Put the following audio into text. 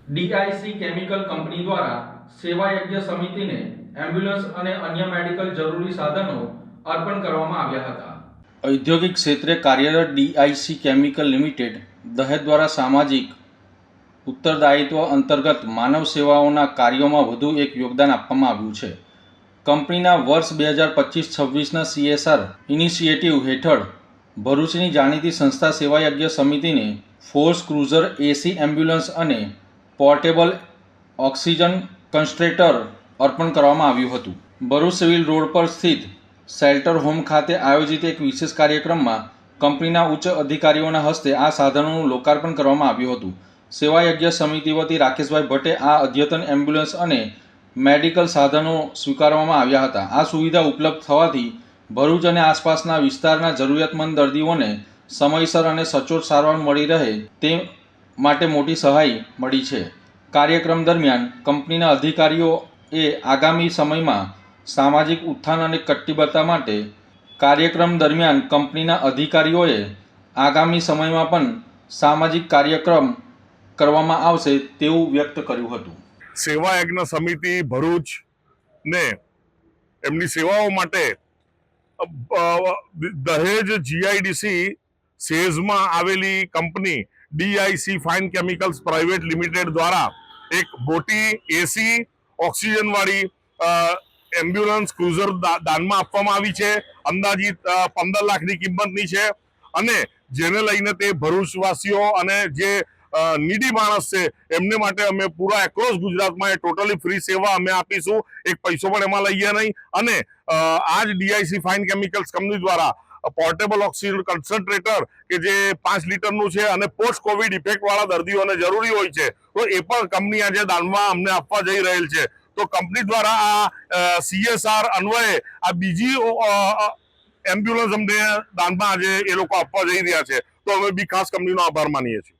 DIC chemical company દ્વારા સેવા યજ્ઞ સમિતિને એમ્બ્યુલન્સ અને અન્ય મેડિકલ જરૂરી સાધનો અર્પણ કરવામાં આવ્યા હતા। ઔદ્યોગિક ક્ષેત્રે કાર્યરત ડીઆઈસી કેમિકલ લિમિટેડ દહેજ દ્વારા સામાજિક ઉત્તરદાયિત્વ અંતર્ગત માનવ સેવાઓના કાર્યોમાં વધુ એક યોગદાન આપવામાં આવ્યું છે। કંપનીના વર્ષ 2025-26ના CSR ઇનિશિયેટિવ હેઠળ ભરૂચની જાણીતી સંસ્થા સેવા યજ્ઞ સમિતિને ફોર્સ ક્રુઝર એસી એમ્બ્યુલન્સ અને પોર્ટેબલ ઓક્સિજન કન્સ્ટ્રેટર અર્પણ કરવામાં આવ્યું હતું। ભરૂચ સિવિલ રોડ પર સ્થિત શેલ્ટર હોમ ખાતે આયોજિત એક વિશેષ કાર્યક્રમમાં કંપનીના ઉચ્ચ અધિકારીઓના હસ્તે આ સાધનોનું લોકાર્પણ કરવામાં આવ્યું હતું। સેવા યજ્ઞ સમિતિ વતી રાકેશભાઈ ભટ્ટે આ અદ્યતન એમ્બ્યુલન્સ અને મેડિકલ સાધનો સ્વીકારવામાં આવ્યા હતા। આ સુવિધા ઉપલબ્ધ થવાથી ભરૂચ અને આસપાસના વિસ્તારના જરૂરિયાતમંદ દર્દીઓને સમયસર અને સચોટ સારવાર મળી રહે તે માટે મોટી સહાય મળી છે। કાર્યક્રમ દરમિયાન કંપનીના અધિકારીઓએ આગામી સમયમાં સામાજિક ઉત્થાન અને કટિબદ્ધતા માટે આગામી સમયમાં પણ સામાજિક કાર્યક્રમ કરવામાં આવશે તેવું વ્યક્ત કર્યું હતું। સેવા યજ્ઞ સમિતિ ભરૂચ ને એમની સેવાઓ માટે દહેજ જીઆઈડીસી સેઝમાં આવેલી company DIC fine chemicals private limited દ્વારા એક મોટી એસી ઓક્સિજન વાળી એમ્બ્યુલન્સ ક્રુઝર દાનમાં આપવામાં આવી છે। અંદાજિત 15 લાખની કિંમતની છે અને જેને લઈને તે ભરૂચવાસીઓ અને જે નીડી માણસ છે એમને માટે અમે પૂરા એક્રોસ ગુજરાતમાં એ ટોટલી ફ્રી સેવા અમે આપીશું। એક પૈસો પણ એમાં લઈએ નહીં અને આ જ ડીઆઈસી ફાઇન કેમિકલ્સ કંપની દ્વારા પોર્ટેબલ ઓક્સિજન કન્સન્ટ્રેટર કે જે 5 લીટરનું છે અને પોસ્ટ કોવિડ ઇફેક્ટ વાળા દર્દીઓને જરૂરી હોય છે તો એ પણ કંપની આજે દાનમાં અમને આપવા જઈ રહેલ છે। તો કંપની દ્વારા આ CSR અન્વયે આ બીજી એમ્બ્યુલન્સ અમને દાનમાં આજે એ લોકો આપવા જઈ રહ્યા છે તો અમે બી ખાસ કંપનીનો આભાર માનીએ છીએ।